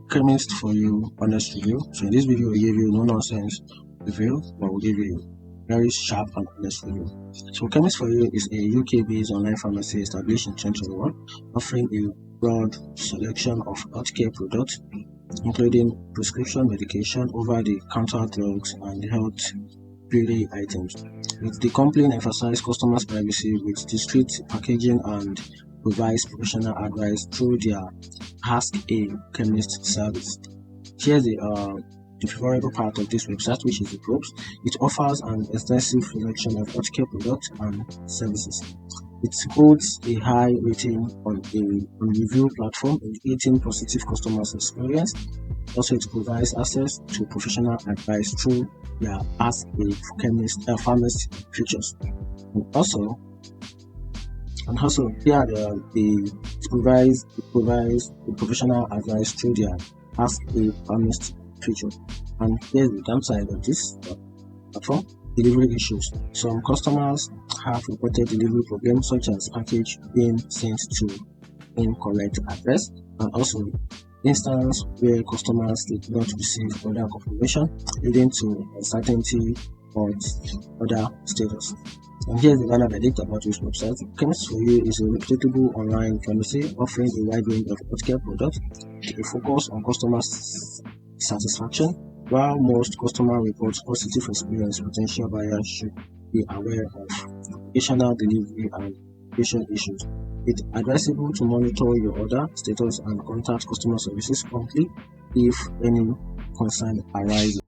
Chemist for you honest review. So in this video, we'll give you no nonsense review, but we'll give you very sharp and honest review. So Chemist for you is a UK-based online pharmacy established in 2021, offering a broad selection of healthcare products, including prescription medication, over-the-counter drugs, and health beauty items. With the company emphasizes customers' privacy with discreet packaging and provides professional advice through their Ask a Chemist service. Here's the favorable part of this website, which is the pros. It offers an extensive selection of healthcare products and services. It holds a high rating on review platform, indicating positive customers' experience. Also, it provides access to professional advice through their Ask a Chemist pharmacist features. And also here it provides the professional advice through their Ask a Pharmacist feature. And here's the downside of this platform: delivery issues. Some customers have reported delivery problems, such as package being sent to incorrect address, and also instances where customers did not receive order confirmation, leading to uncertainty or other status. And here's the final verdict about this website. Chemist for you is a reputable online pharmacy offering a wide range of healthcare products with a focus on customer satisfaction. While most customers report positive experience, potential buyers should be aware of occasional delivery and patient issues. It's advisable to monitor your order status and contact customer services promptly if any concern arises.